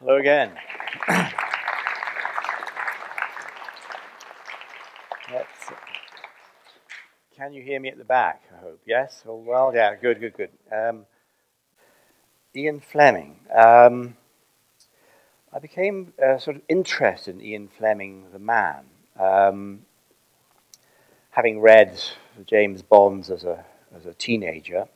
Hello again. Can you hear me at the back, I hope? Yes? All well? Yeah, good. Ian Fleming. I became sort of interested in Ian Fleming, the man, having read James Bonds as a teenager.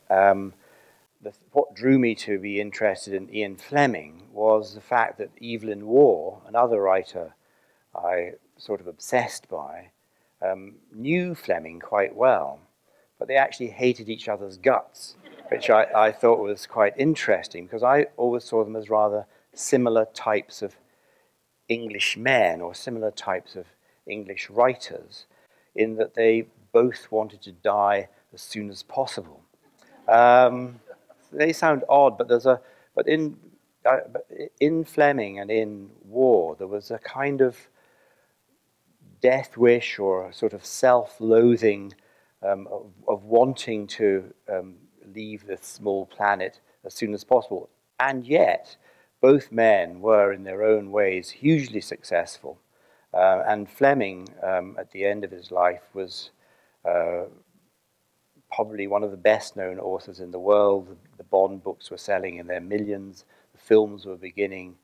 What drew me to be interested in Ian Fleming was the fact that Evelyn Waugh, another writer I sort of obsessed by, knew Fleming quite well, but they actually hated each other's guts, which I thought was quite interesting, because I always saw them as rather similar types of English men or similar types of English writers, in that they both wanted to die as soon as possible. They sound odd, but in Fleming and in Waugh, there was a kind of death wish or a sort of self-loathing of wanting to leave this small planet as soon as possible. And yet, both men were, in their own ways, hugely successful. And Fleming, at the end of his life, was probably one of the best-known authors in the world. The Bond books were selling in their millions. The films were beginning.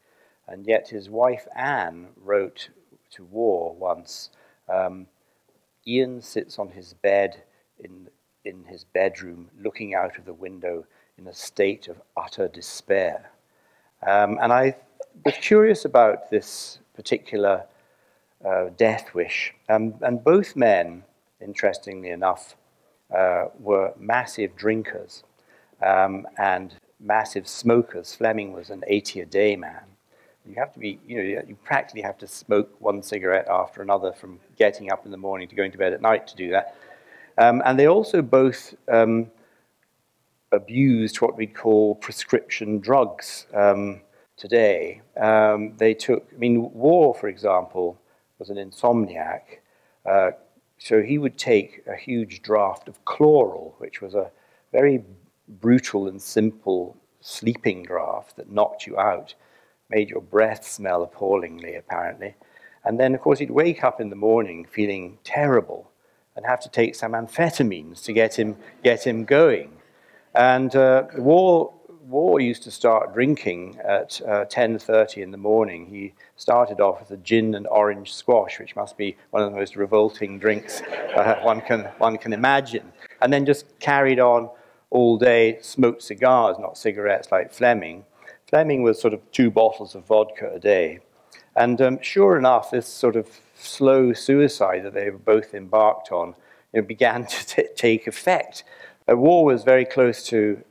And yet his wife, Anne, wrote to Waugh once, Ian sits on his bed in his bedroom, looking out of the window in a state of utter despair. And I was curious about this particular death wish. And both men, interestingly enough, were massive drinkers and massive smokers. Fleming was an 80-a-day man. You have to be, you practically have to smoke one cigarette after another from getting up in the morning to going to bed at night to do that. And they also both abused what we'd call prescription drugs today. They took, Waugh, for example, was an insomniac. So he would take a huge draught of chloral, which was a very brutal and simple sleeping draught that knocked you out, made your breath smell appallingly, apparently. And then, of course, he'd wake up in the morning feeling terrible and have to take some amphetamines to get him going. And Waugh used to start drinking at 10:30 in the morning. He started off with a gin and orange squash, which must be one of the most revolting drinks one can imagine, and then just carried on all day, smoked cigars, not cigarettes like Fleming. Fleming was sort of 2 bottles of vodka a day. And sure enough, this sort of slow suicide that they were both embarked on began to take effect. Waugh was very close to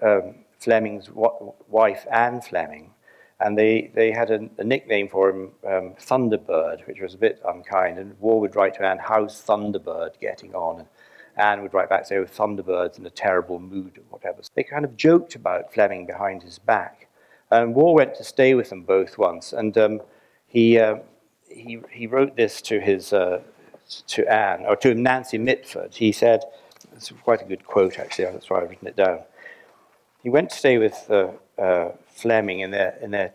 Fleming's wife, Anne Fleming, and they had a nickname for him, Thunderbird, which was a bit unkind. And Waugh would write to Anne, "How's Thunderbird getting on?" And Anne would write back, say, "Oh, Thunderbird's in a terrible mood," or whatever. So they kind of joked about Fleming behind his back. Waugh went to stay with them both once, and he wrote this to to Anne, or to Nancy Mitford. He said, it's quite a good quote actually, that's why I've written it down. He went to stay with Fleming in their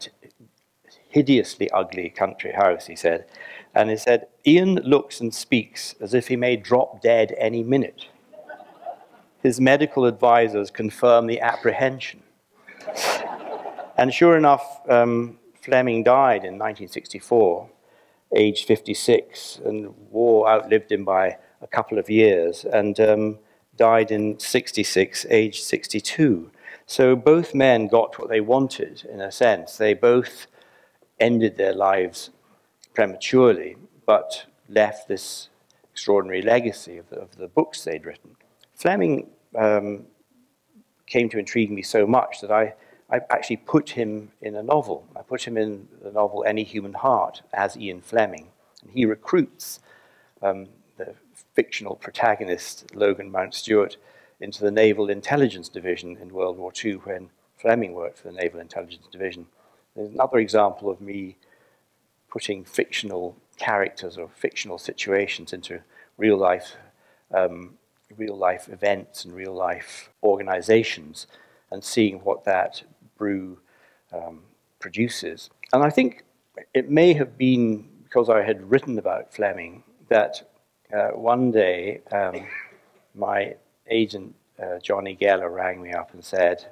hideously ugly country house, he said, and he said, "Ian looks and speaks as if he may drop dead any minute. His medical advisors confirm the apprehension." And sure enough, Fleming died in 1964, aged 56, and Waugh outlived him by a couple of years, and died in 66, aged 62. So both men got what they wanted, in a sense. They both ended their lives prematurely, but left this extraordinary legacy of the books they'd written. Fleming came to intrigue me so much that I actually put him in a novel. I put him in the novel Any Human Heart as Ian Fleming. And he recruits the fictional protagonist, Logan Mountstuart, into the Naval Intelligence Division in World War II when Fleming worked for the Naval Intelligence Division. There's another example of me putting fictional characters or fictional situations into real-life events and real-life organizations, and seeing what that brew produces. And I think it may have been because I had written about Fleming that one day my agent, Johnny Geller, rang me up and said,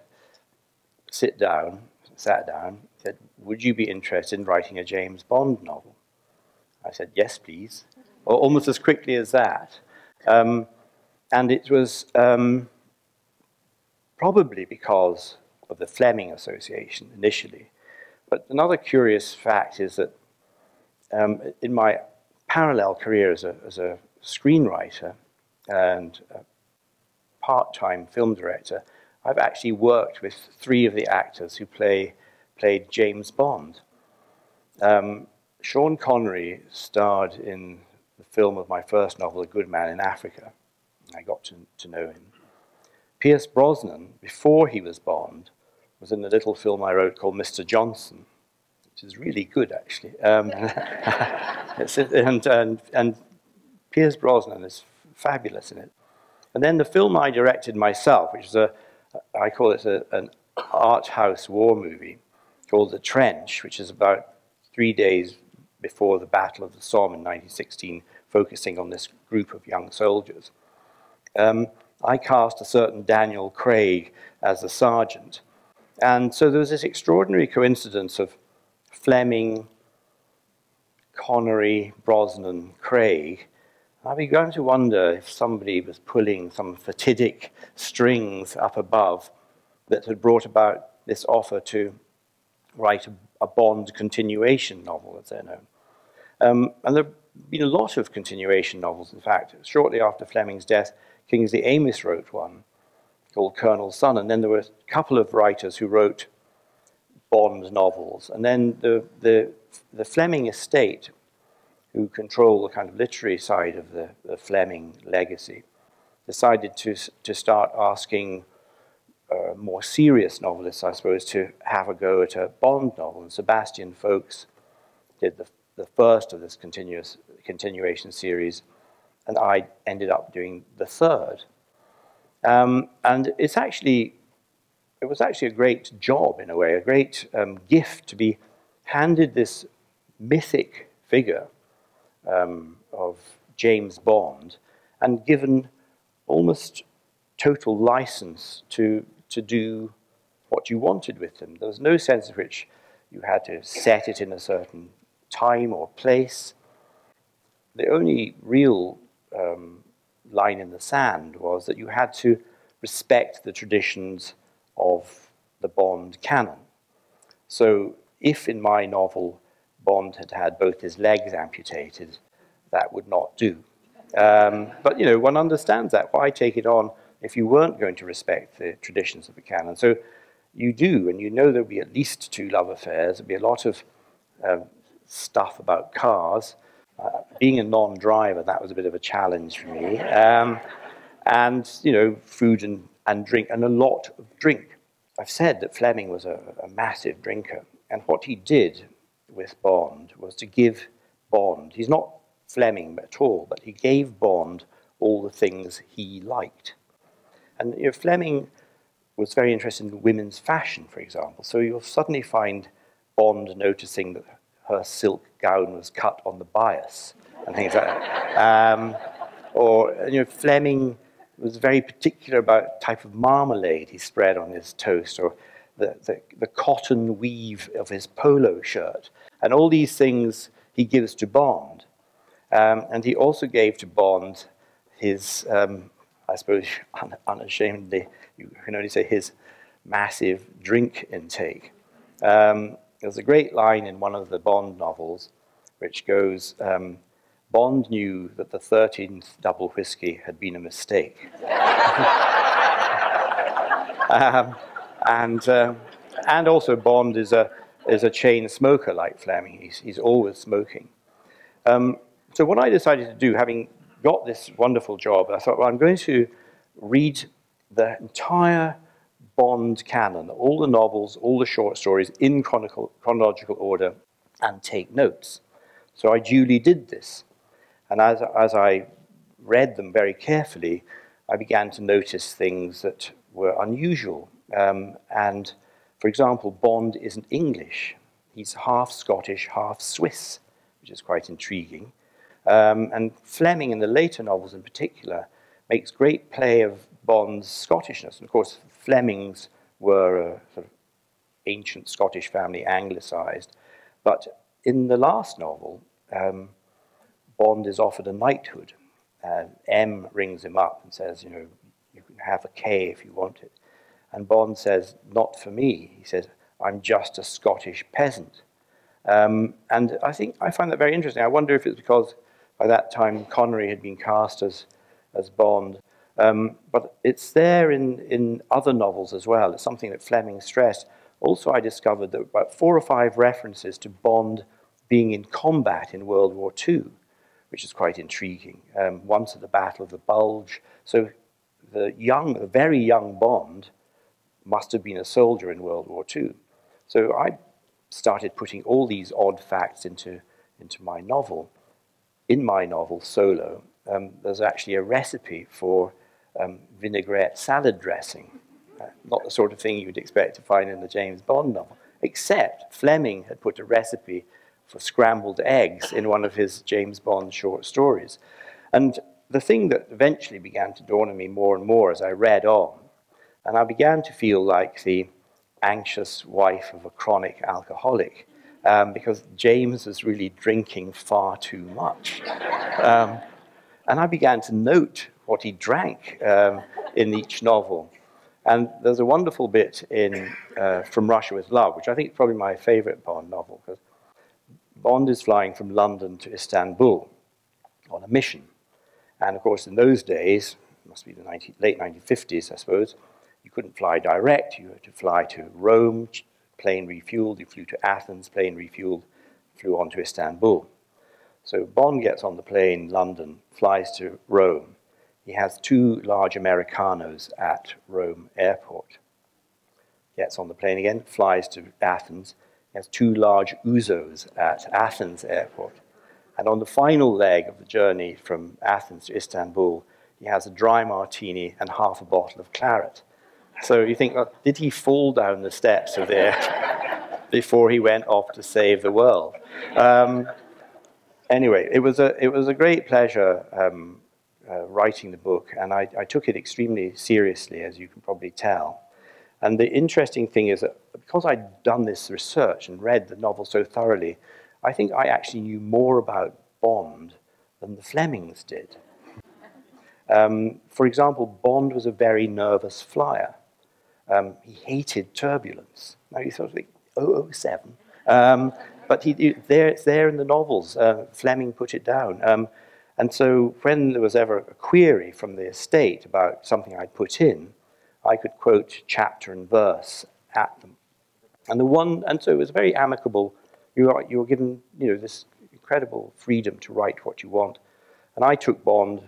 sat down, said, would you be interested in writing a James Bond novel? I said, yes, please. Or almost as quickly as that. And it was probably because of the Fleming Association initially. But another curious fact is that in my parallel career as a screenwriter and a part-time film director, I've actually worked with 3 of the actors who played James Bond. Sean Connery starred in the film of my first novel, A Good Man in Africa. I got to know him. Pierce Brosnan, before he was Bond, was in a little film I wrote called Mr. Johnson, which is really good, actually. And Pierce Brosnan is fabulous in it. And then the film I directed myself, which is I call it an art house war movie called The Trench, which is about 3 days before the Battle of the Somme in 1916, focusing on this group of young soldiers. I cast a certain Daniel Craig as the sergeant. And so there was this extraordinary coincidence of Fleming, Connery, Brosnan, Craig. I began to wonder if somebody was pulling some fatidic strings up above that had brought about this offer to write a Bond continuation novel, as they're known. And there have been a lot of continuation novels, in fact. Shortly after Fleming's death, Kingsley Amis wrote one called Colonel's Son, and then there were a couple of writers who wrote Bond novels. And then the Fleming estate, who control the kind of literary side of the Fleming legacy, decided to start asking more serious novelists, I suppose, to have a go at a Bond novel. And Sebastian Faulks did the first of this continuation series, and I ended up doing the third. And it was actually a great job, in a way, a great gift to be handed this mythic figure of James Bond and given almost total license to do what you wanted with him. There was no sense in which you had to set it in a certain time or place. The only real line in the sand was that you had to respect the traditions of the Bond canon. So if in my novel Bond had had both his legs amputated, that would not do. But, you know, one understands that. Why take it on if you weren't going to respect the traditions of the canon? So you do, and you know there'll be at least 2 love affairs. There'll be a lot of stuff about cars. Being a non-driver, that was a bit of a challenge for me. And, you know, food and drink, and a lot of drink. I've said that Fleming was a massive drinker, and what he did with Bond was to give Bond, he's not Fleming at all, but he gave Bond all the things he liked. And, you know, Fleming was very interested in women's fashion, for example. So you'll suddenly find Bond noticing that her silk gown was cut on the bias and things like that. Or, you know, Fleming was very particular about the type of marmalade he spread on his toast, or the cotton weave of his polo shirt. And all these things he gives to Bond. And he also gave to Bond his, I suppose, unashamedly, you can only say his massive drink intake. There's a great line in one of the Bond novels which goes, Bond knew that the 13th double whiskey had been a mistake. And also Bond is a chain smoker like Fleming. He's always smoking. So what I decided to do, having got this wonderful job, I thought, well, I'm going to read the entire Bond canon, all the novels, all the short stories in chronological order, and take notes. So I duly did this. And as I read them very carefully, I began to notice things that were unusual. And, for example, Bond isn't English. He's half Scottish, half Swiss, which is quite intriguing. And Fleming, in the later novels in particular, makes great play of Bond's Scottishness. And of course, Flemings were a sort of ancient Scottish family, anglicised. But in the last novel, Bond is offered a knighthood. M rings him up and says, you know, you can have a K if you want it. And Bond says, not for me. He says, I'm just a Scottish peasant. And I find that very interesting. I wonder if it's because by that time Connery had been cast as Bond. But it's there in other novels as well. It's something that Fleming stressed. Also, I discovered that about 4 or 5 references to Bond being in combat in World War II, which is quite intriguing. Once at the Battle of the Bulge. So the very young Bond must have been a soldier in World War II. So I started putting all these odd facts into my novel. In my novel, Solo, there's actually a recipe for vinaigrette salad dressing. Not the sort of thing you'd expect to find in the James Bond novel, except Fleming had put a recipe for scrambled eggs in one of his James Bond short stories. And the thing that eventually began to dawn on me more and more as I read on, and I began to feel like the anxious wife of a chronic alcoholic, because James was really drinking far too much. And I began to note what he drank in each novel. And there's a wonderful bit in From Russia with Love, which I think is probably my favorite Bond novel, because Bond is flying from London to Istanbul on a mission. And of course, in those days, it must be the late 1950s, I suppose, you couldn't fly direct. You had to fly to Rome, plane refueled. You flew to Athens, plane refueled, flew on to Istanbul. So Bond gets on the plane, London, flies to Rome. He has 2 large Americanos at Rome airport. Gets on the plane again, flies to Athens. He has 2 large Uzos at Athens airport. And on the final leg of the journey from Athens to Istanbul, he has a dry martini and half a bottle of claret. So you think, well, did he fall down the steps of there before he went off to save the world? Anyway, it was a great pleasure writing the book, and I took it extremely seriously, as you can probably tell. And the interesting thing is that because I'd done this research and read the novel so thoroughly, I think I actually knew more about Bond than the Flemings did. For example, Bond was a very nervous flyer. He hated turbulence. Now you sort of think, 007. But it's there in the novels. Fleming put it down. And so when there was ever a query from the estate about something I'd put in, I could quote chapter and verse at them. And so it was very amicable. You were given, this incredible freedom to write what you want. And I took Bond,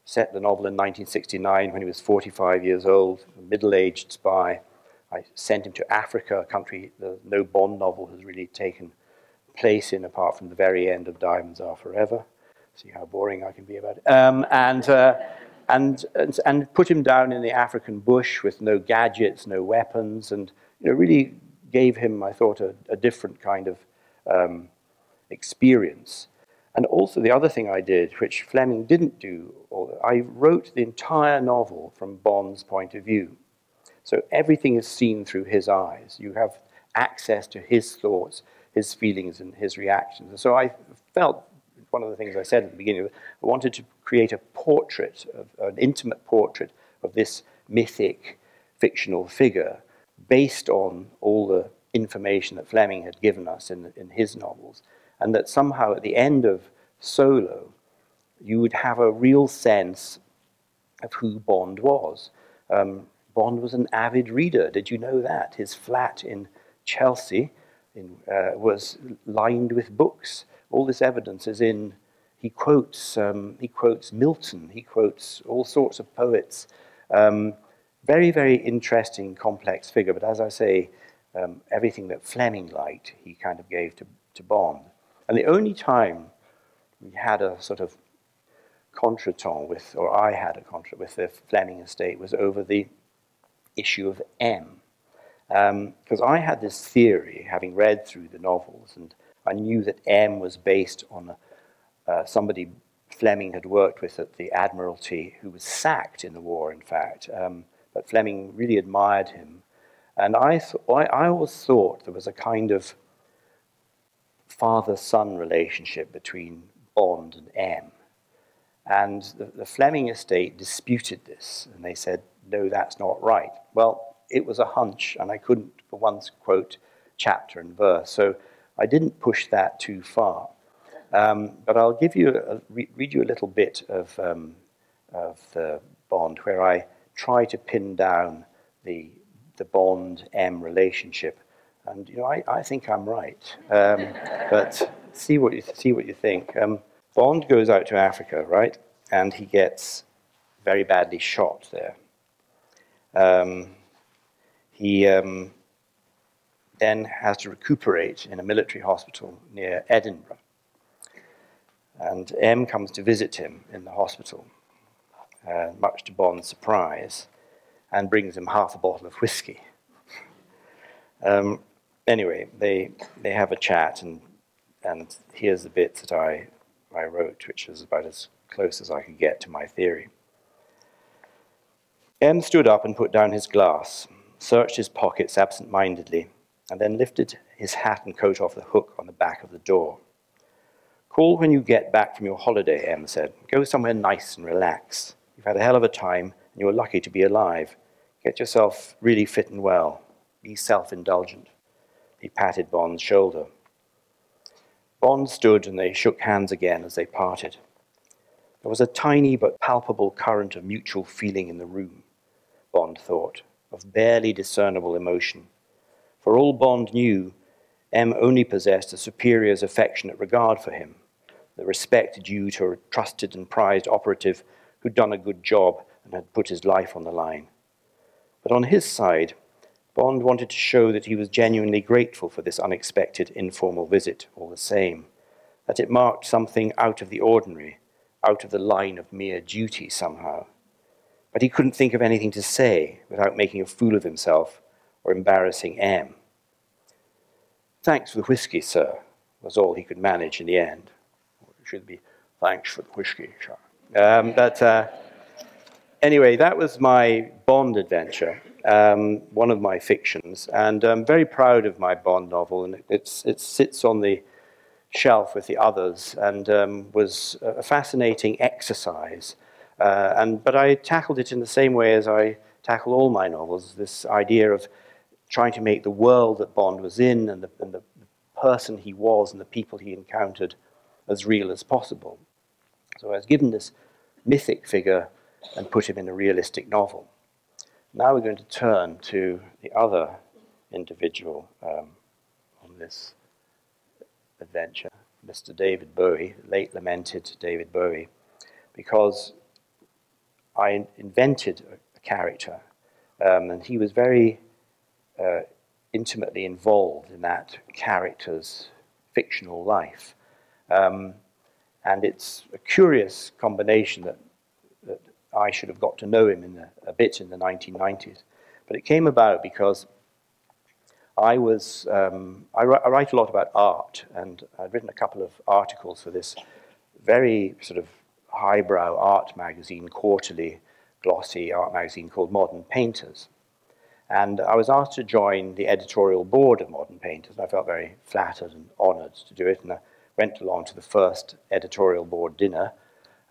set the novel in 1969 when he was 45 years old, a middle-aged spy. I sent him to Africa, a country that no Bond novel has really taken place in, apart from the very end of Diamonds Are Forever. See how boring I can be about it. And put him down in the African bush with no gadgets, no weapons, and really gave him, I thought, a different kind of experience. And also the other thing I did, which Fleming didn't do, I wrote the entire novel from Bond's point of view. So everything is seen through his eyes. You have access to his thoughts, his feelings, and his reactions. And so I felt, one of the things I said at the beginning, I wanted to create a portrait, an intimate portrait of this mythic, fictional figure based on all the information that Fleming had given us in his novels. And that somehow at the end of Solo, you would have a real sense of who Bond was. Bond was an avid reader. Did you know that? His flat in Chelsea was lined with books. All this evidence is in. He quotes Milton. He quotes all sorts of poets. Very, very interesting, complex figure. But as I say, everything that Fleming liked, he kind of gave to Bond. And the only time we had a sort of contretemps with, or I had a contretemps with the Fleming estate, was over the issue of M. Because I had this theory, having read through the novels, and I knew that M was based on somebody Fleming had worked with at the Admiralty, who was sacked in the war, in fact. But Fleming really admired him. And I always thought there was a kind of father-son relationship between Bond and M. And the Fleming estate disputed this, and they said, no, that's not right. Well, it was a hunch, and I couldn't for once quote chapter and verse, so I didn't push that too far. But I'll give you read you a little bit of the Bond, where I try to pin down the Bond-M relationship. And you know, I think I'm right, but see what you think. Bond goes out to Africa, right, and he gets very badly shot there. He then has to recuperate in a military hospital near Edinburgh, and M comes to visit him in the hospital, much to Bond's surprise, and brings him half a bottle of whiskey. Anyway, they have a chat, and here's the bit that I wrote, which is about as close as I could get to my theory. M stood up and put down his glass, searched his pockets absent-mindedly, and then lifted his hat and coat off the hook on the back of the door. Call when you get back from your holiday, M said. Go somewhere nice and relax. You've had a hell of a time, and you're lucky to be alive. Get yourself really fit and well. Be self-indulgent. He patted Bond's shoulder. Bond stood, and they shook hands again as they parted. There was a tiny but palpable current of mutual feeling in the room, Bond thought, of barely discernible emotion. For all Bond knew, M only possessed a superior's affectionate regard for him, the respect due to a trusted and prized operative who'd done a good job and had put his life on the line. But on his side, Bond wanted to show that he was genuinely grateful for this unexpected informal visit all the same, that it marked something out of the ordinary, out of the line of mere duty somehow. But he couldn't think of anything to say without making a fool of himself or embarrassing M. Thanks for the whiskey, sir, was all he could manage in the end. It should be, thanks for the whiskey, sir. Anyway, that was my Bond adventure, one of my fictions, and I'm very proud of my Bond novel, and it sits on the shelf with the others, and was a fascinating exercise. But I tackled it in the same way as I tackle all my novels, this idea of trying to make the world that Bond was in and the person he was and the people he encountered as real as possible. So I was given this mythic figure and put him in a realistic novel. Now we're going to turn to the other individual on this adventure, Mr. David Bowie, late lamented David Bowie, because I invented a character, and he was very intimately involved in that character's fictional life. And it's a curious combination that I should have got to know him a bit in the 1990s. But it came about because I write a lot about art, and I'd written a couple of articles for this very sort of highbrow art magazine, quarterly, glossy art magazine called Modern Painters. And I was asked to join the editorial board of Modern Painters, and I felt very flattered and honored to do it, and I went along to the first editorial board dinner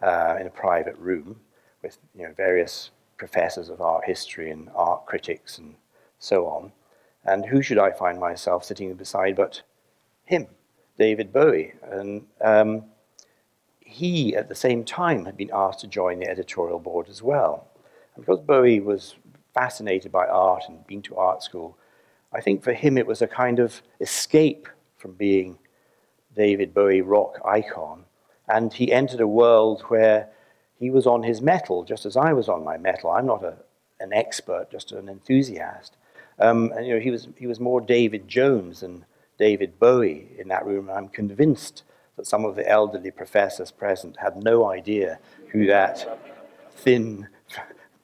in a private room with various professors of art history and art critics and so on. And who should I find myself sitting beside but him, David Bowie. And he, at the same time, had been asked to join the editorial board as well. And because Bowie was fascinated by art and been to art school, I think for him it was a kind of escape from being David Bowie rock icon. And he entered a world where he was on his mettle, just as I was on my mettle. I'm not an expert, just an enthusiast. And he was more David Jones than David Bowie in that room. And I'm convinced that some of the elderly professors present had no idea who that thin,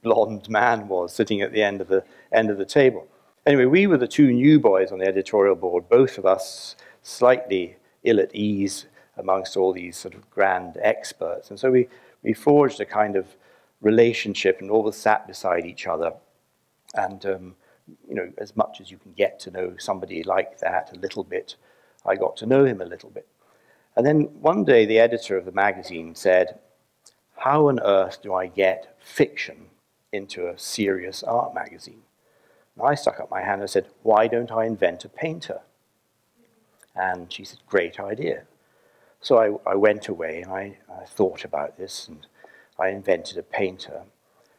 blonde man was sitting at the end of the table. Anyway, we were the two new boys on the editorial board, both of us slightly ill at ease amongst all these sort of grand experts. And so we forged a kind of relationship and all sat beside each other. And, you know, as much as you can get to know somebody like that a little bit, I got to know him a little bit. And then one day the editor of the magazine said, how on earth do I get fiction into a serious art magazine? And I stuck up my hand and said, why don't I invent a painter? And she said, great idea. So I went away and I thought about this, and I invented a painter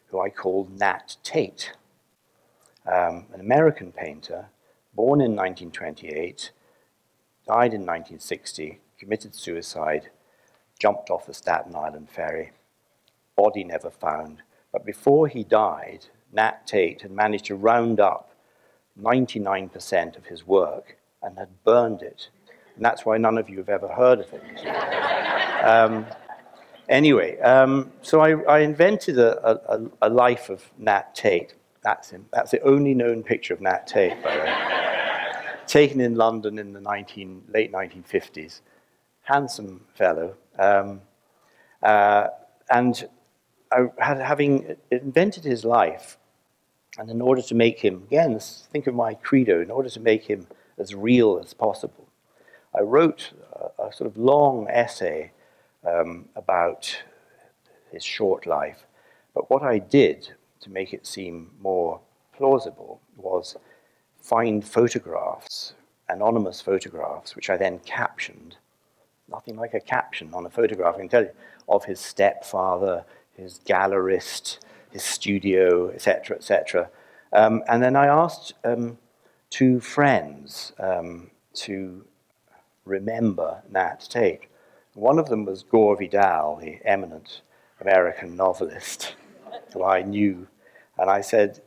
who I called Nat Tate, an American painter, born in 1928, died in 1960, committed suicide, jumped off the Staten Island ferry, body never found. But before he died, Nat Tate had managed to round up 99% of his work and had burned it. And that's why none of you have ever heard of it. Anyway, so I invented a life of Nat Tate. That's him. That's the only known picture of Nat Tate, by the way. Taken in London in the late 1950s. Handsome fellow. And having invented his life, and in order to make him, again, think of my credo, in order to make him as real as possible, I wrote a sort of long essay about his short life. But what I did to make it seem more plausible was find photographs, anonymous photographs, which I then captioned. Nothing like a caption on a photograph, I can tell you, of his stepfather, his gallerist, his studio, etc., etc. And then I asked two friends to remember Nat Tate. One of them was Gore Vidal, the eminent American novelist, who I knew. And I said,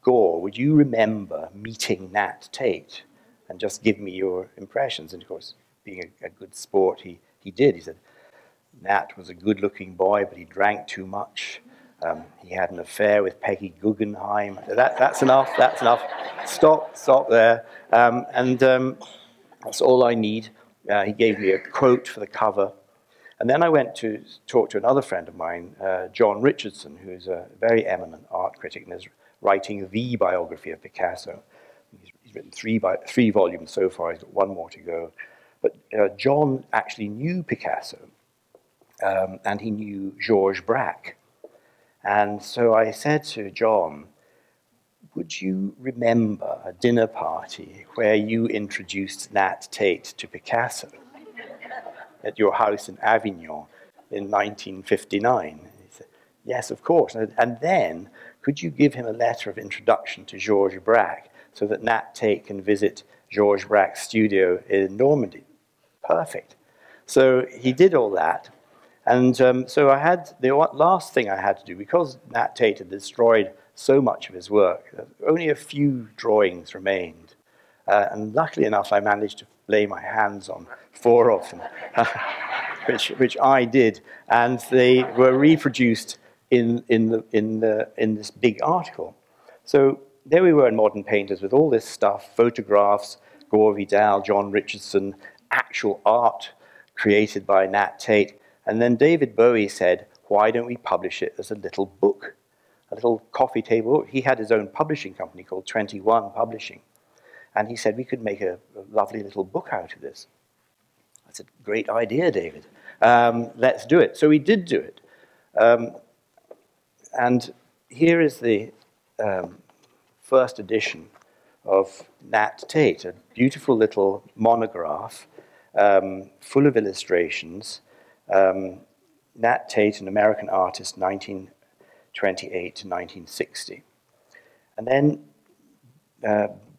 Gore, would you remember meeting Nat Tate? And just give me your impressions. And of course, being a good sport, he did. He said, Nat was a good-looking boy, but he drank too much. He had an affair with Peggy Guggenheim. That's enough, that's enough. Stop there. That's all I need. He gave me a quote for the cover. And then I went to talk to another friend of mine, John Richardson, who's a very eminent art critic and is writing the biography of Picasso. He's written three volumes so far. He's got one more to go. But John actually knew Picasso. And he knew Georges Braque. And so I said to John, would you remember a dinner party where you introduced Nat Tate to Picasso at your house in Avignon in 1959? He said, yes, of course. And then, could you give him a letter of introduction to Georges Braque so that Nat Tate can visit Georges Braque's studio in Normandy? Perfect. So he did all that. And so I had, the last thing I had to do, because Nat Tate had destroyed so much of his work, only a few drawings remained. And luckily enough, I managed to lay my hands on 4 of them, which I did. And they were reproduced in this big article. So there we were in Modern Painters with all this stuff, photographs, Gore Vidal, John Richardson, actual art created by Nat Tate. And then David Bowie said, why don't we publish it as a little book, a little coffee table book? He had his own publishing company called 21 Publishing. And he said, we could make a lovely little book out of this. I said, great idea, David. Let's do it. So we did do it. And here is the first edition of Nat Tate, a beautiful little monograph full of illustrations. Nat Tate, an American artist, 1928 to 1960. And then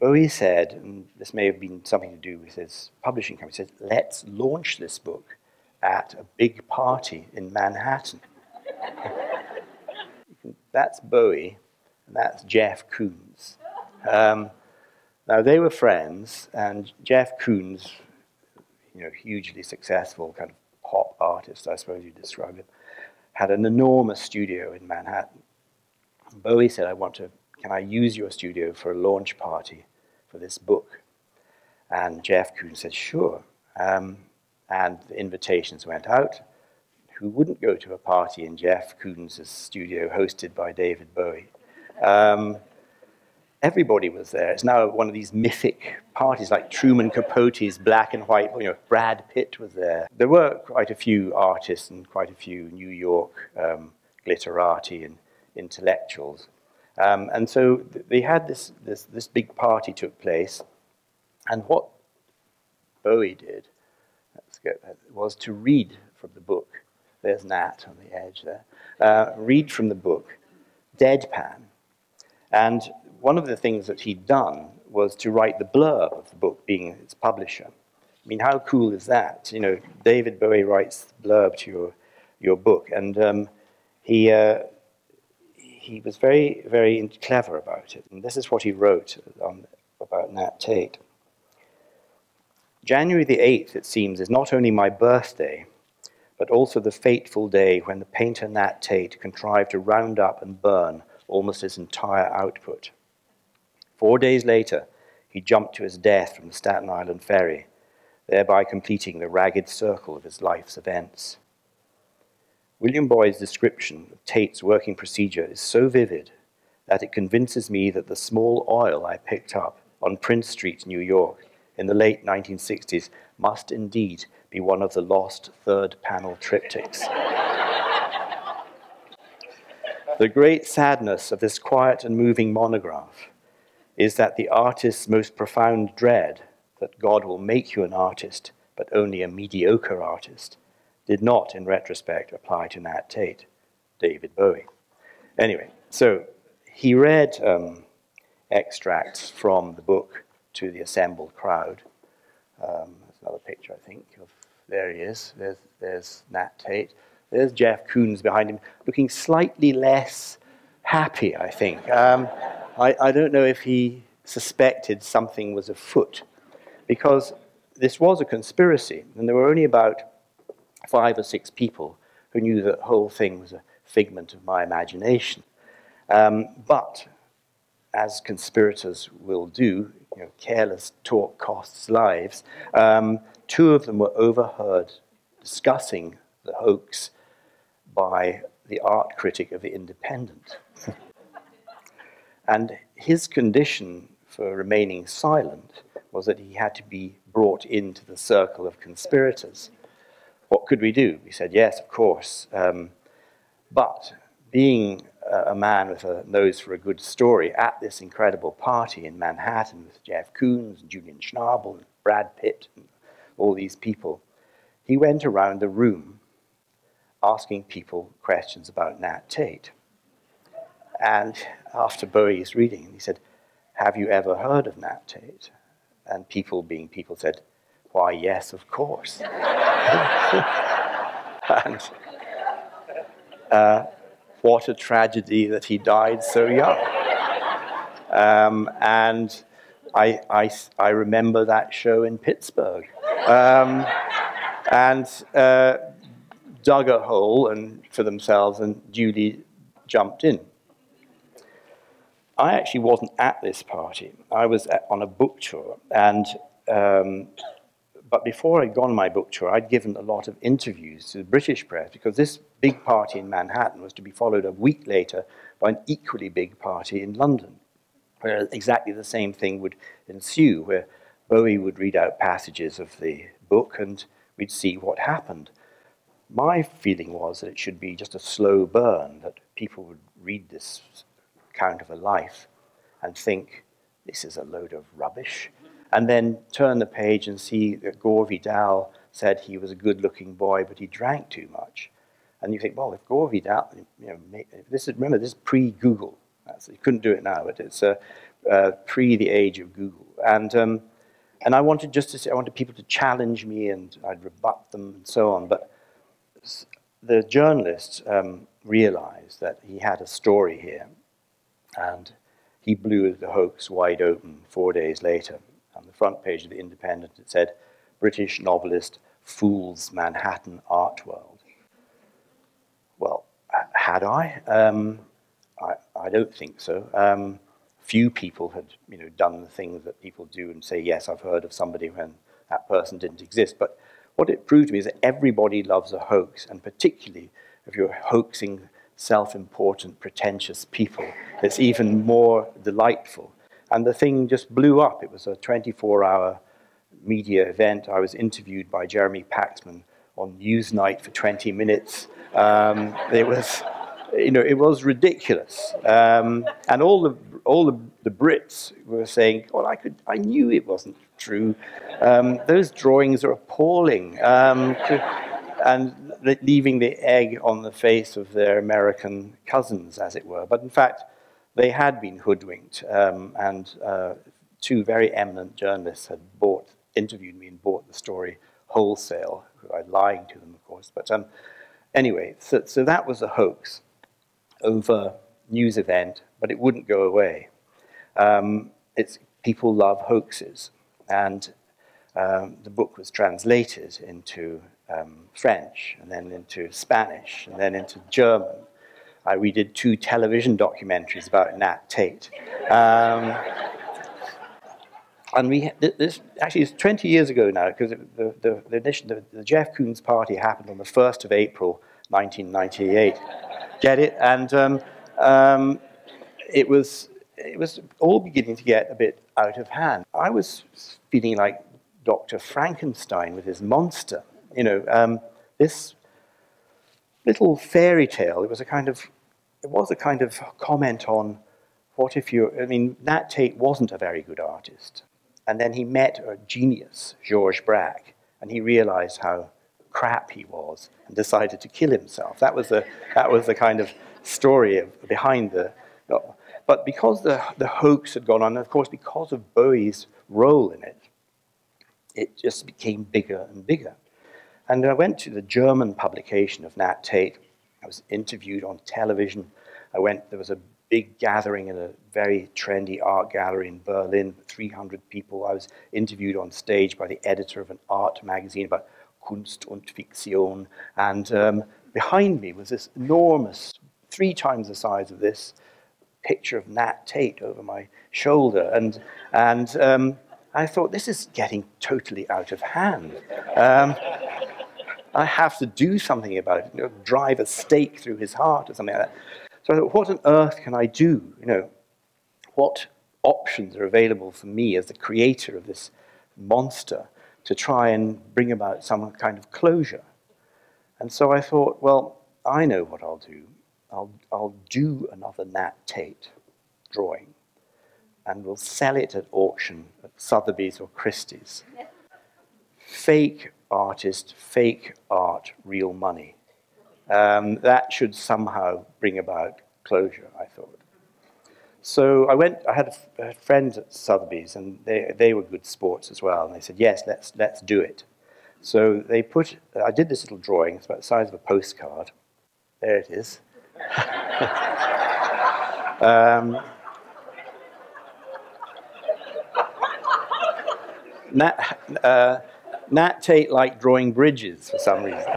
Bowie said, and this may have been something to do with his publishing company, he said, let's launch this book at a big party in Manhattan. That's Bowie, and that's Jeff Koons. Now, they were friends, and Jeff Koons, hugely successful kind of pop artist, I suppose you'd describe him, had an enormous studio in Manhattan. And Bowie said, can I use your studio for a launch party for this book? And Jeff Koons said, sure. And the invitations went out. Who wouldn't go to a party in Jeff Koons' studio hosted by David Bowie? Everybody was there. It's now one of these mythic parties, like Truman Capote's Black and White. You know, Brad Pitt was there. There were quite a few artists and quite a few New York glitterati and intellectuals. And so they had this big party took place. And what Bowie did, was to read from the book. There's Nat on the edge there. Read from the book, deadpan. And one of the things that he'd done was to write the blurb of the book, being its publisher. I mean, how cool is that? You know, David Bowie writes the blurb to your book, and he was very, very clever about it. And this is what he wrote about Nat Tate. January the 8th, it seems, is not only my birthday, but also the fateful day when the painter Nat Tate contrived to round up and burn almost his entire output. 4 days later, he jumped to his death from the Staten Island ferry, thereby completing the ragged circle of his life's events. William Boyd's description of Tate's working procedure is so vivid that it convinces me that the small oil I picked up on Prince Street, New York, in the late 1960s must indeed be one of the lost third-panel triptychs. The great sadness of this quiet and moving monograph is that the artist's most profound dread, that God will make you an artist, but only a mediocre artist, did not, in retrospect, apply to Nat Tate, David Bowie. Anyway, so he read extracts from the book to the assembled crowd. There's another picture, I think, of, there he is. There's Nat Tate. There's Jeff Koons behind him, looking slightly less happy, I think. I don't know if he suspected something was afoot, because this was a conspiracy, and there were only about 5 or 6 people who knew that the whole thing was a figment of my imagination. But, as conspirators will do, you know, careless talk costs lives, 2 of them were overheard discussing the hoax by the art critic of The Independent. And his condition for remaining silent was that he had to be brought into the circle of conspirators. What could we do? We said, yes, of course. But being a man with a nose for a good story at this incredible party in Manhattan with Jeff Koons and Julian Schnabel and Brad Pitt and all these people, he went around the room asking people questions about Nat Tate. And after Bowie's reading, he said, have you ever heard of Nat Tate? And people being people said, why, yes, of course. And what a tragedy that he died so young. And I remember that show in Pittsburgh. And dug a hole for themselves and duly jumped in. I actually wasn't at this party. I was on a book tour, and but before I'd gone on my book tour, I'd given a lot of interviews to the British press, because this big party in Manhattan was to be followed a week later by an equally big party in London, where exactly the same thing would ensue, where Bowie would read out passages of the book and we'd see what happened. My feeling was that it should be just a slow burn, that people would read this account of a life and think, this is a load of rubbish, and then turn the page and see that Gore Vidal said he was a good-looking boy, but he drank too much. And you think, well, if Gore Vidal, you know, remember, this is pre-Google. You couldn't do it now, but it's pre the age of Google. And I wanted just to say, I wanted people to challenge me, and I'd rebut them and so on. But the journalist realized that he had a story here, and he blew the hoax wide open 4 days later. On the front page of The Independent, it said, British novelist fools Manhattan art world. Well, had I? I don't think so. few people had, done the things that people do and say, yes, I've heard of somebody when that person didn't exist. But what it proved to me is that everybody loves a hoax, and particularly if you're hoaxing self-important, pretentious people, it's even more delightful. And the thing just blew up. It was a 24-hour media event. I was interviewed by Jeremy Paxman on Newsnight for 20 minutes. It was ridiculous. And all the Brits were saying, well, I knew it wasn't true. Those drawings are appalling. And leaving the egg on the face of their American cousins, as it were. But in fact, they had been hoodwinked, and two very eminent journalists had interviewed me and bought the story wholesale. I was lying to them, of course. But anyway, so that was a hoax over news event, but it wouldn't go away. People love hoaxes, and the book was translated into French, and then into Spanish, and then into German. We did 2 television documentaries about Nat Tate. And this actually is 20 years ago now, because the Jeff Koons party happened on the 1st of April, 1998. Get it? And it was all beginning to get a bit out of hand. I was feeling like Dr. Frankenstein with his monster. This little fairy tale. It was a kind of comment on what if Nat Tate wasn't a very good artist. And then he met a genius, Georges Braque, and he realized how crap he was and decided to kill himself. That was the kind of story behind the... But because the hoax had gone on, and of course because of Bowie's role in it, it just became bigger and bigger. And I went to the German publication of Nat Tate. I was interviewed on television. There was a big gathering in a very trendy art gallery in Berlin, 300 people. I was interviewed on stage by the editor of an art magazine about Kunst und Fiktion. And behind me was this enormous, 3 times the size of this, picture of Nat Tate over my shoulder. And I thought, this is getting totally out of hand. I have to do something about it, drive a stake through his heart or something like that. So I thought, what on earth can I do? What options are available for me as the creator of this monster to try and bring about some kind of closure? And so I thought, well, I know what I'll do. I'll do another Nat Tate drawing, and we'll sell it at auction at Sotheby's or Christie's. Fake artist, fake art, real money. That should somehow bring about closure, I thought. So I had friends at Sotheby's, and they were good sports as well, and they said, yes, let's do it. So I did this little drawing. It's about the size of a postcard. There it is. Nat Tate liked drawing bridges for some reason.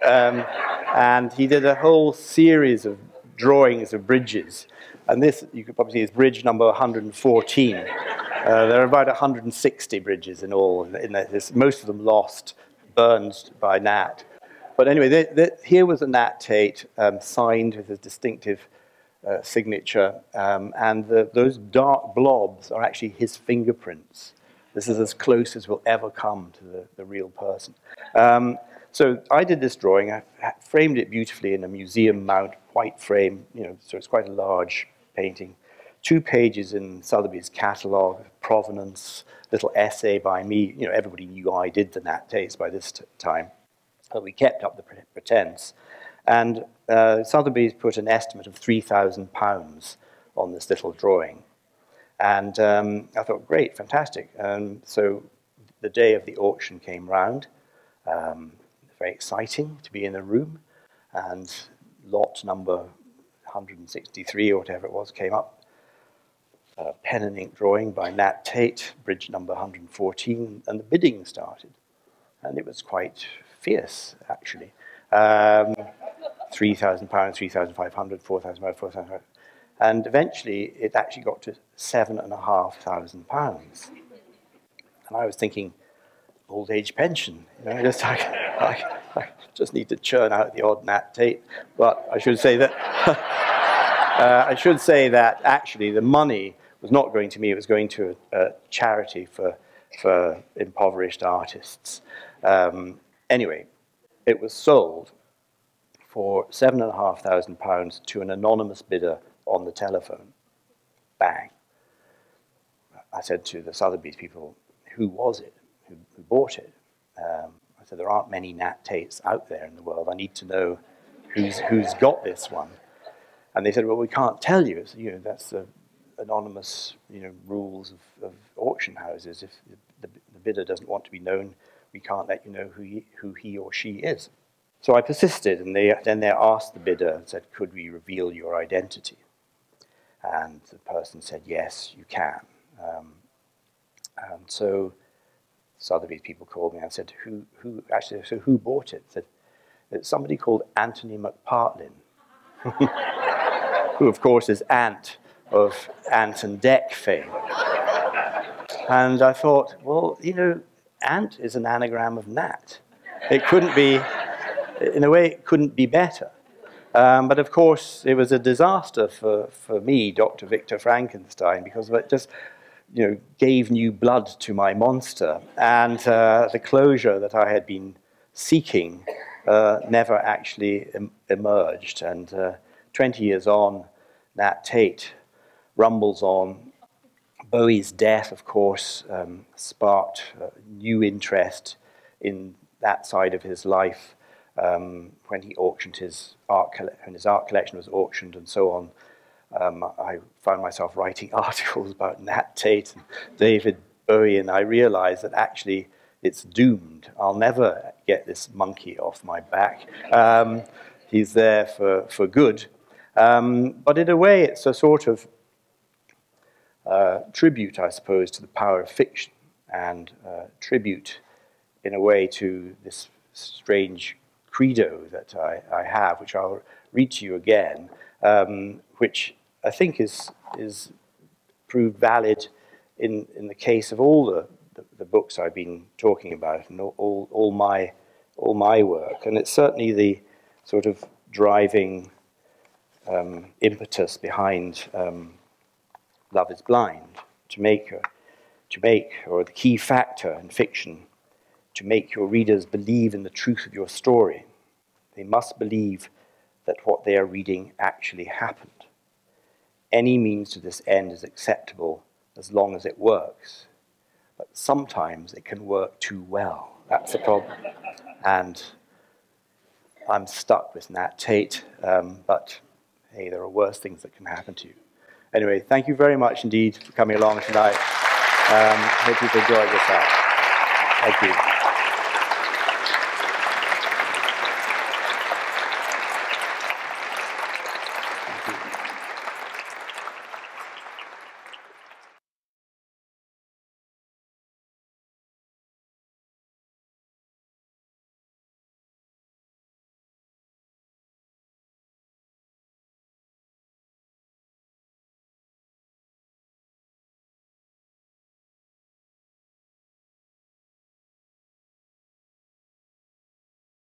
And he did a whole series of drawings of bridges. And this, you could probably see, is bridge number 114. There are about 160 bridges in all. Most of them lost, burned by Nat. But anyway, here was a Nat Tate signed with his distinctive signature. And those dark blobs are actually his fingerprints. This is as close as we'll ever come to the real person. So I did this drawing. I framed it beautifully in a museum mount, white frame, so it's quite a large painting. 2 pages in Sotheby's catalogue, provenance, little essay by me. Everybody knew I did the Nat Tates by this time. But we kept up the pretense. And Sotheby's put an estimate of £3,000 on this little drawing. And I thought, great, fantastic. So the day of the auction came round. Very exciting to be in a room. And lot number 163 or whatever it was came up. Pen and ink drawing by Nat Tate, bridge number 114, and the bidding started. And it was quite fierce, actually. £3,000, 3,500, 4,000, 4,000. And eventually, it actually got to £7,500. And I was thinking, old age pension, you know, just I just need to churn out the odd Nat Tate. But I should say that actually the money was not going to me; it was going to a charity for impoverished artists. Anyway, it was sold for £7,500 to an anonymous bidder on the telephone. Bang! I said to the Sotheby's people, "Who was it? Who bought it?" I said, "There aren't many Nat Tates out there in the world. I need to know who's got this one." And they said, "Well, we can't tell you. It's, you know, that's the anonymous, you know, rules of auction houses. If the bidder doesn't want to be known, we can't let you know who he or she is." So I persisted, and then they asked the bidder and said, "Could we reveal your identity?" And the person said, "Yes, you can." And so Sotheby's people called me and said, "Who bought it?" I said, "It's somebody called Anthony McPartlin," who of course is Ant of Ant and Dec fame. And I thought, well, you know, Ant is an anagram of Nat. It couldn't be, in a way, it couldn't be better. But of course, it was a disaster for me, Dr. Victor Frankenstein, because it just, you know, gave new blood to my monster. And the closure that I had been seeking never actually emerged. And 20 years on, Nat Tate rumbles on. Bowie's death, of course, sparked new interest in that side of his life. When he auctioned his art collection was auctioned and so on, I found myself writing articles about Nat Tate and David Bowie, and I realized that actually it's doomed. I'll never get this monkey off my back. He's there for good. But in a way, it's a sort of tribute, I suppose, to the power of fiction, and tribute, in a way, to this strange credo that I have, which I'll read to you again, which I think is proved valid in the case of all the books I've been talking about and all my work. And it's certainly the sort of driving impetus behind Love is Blind, or the key factor in fiction, to make your readers believe in the truth of your story. They must believe that what they are reading actually happened. Any means to this end is acceptable as long as it works. But sometimes it can work too well. That's the problem. And I'm stuck with Nat Tate, but hey, there are worse things that can happen to you. Anyway, thank you very much indeed for coming along tonight. Hope you've enjoyed yourself. Thank you.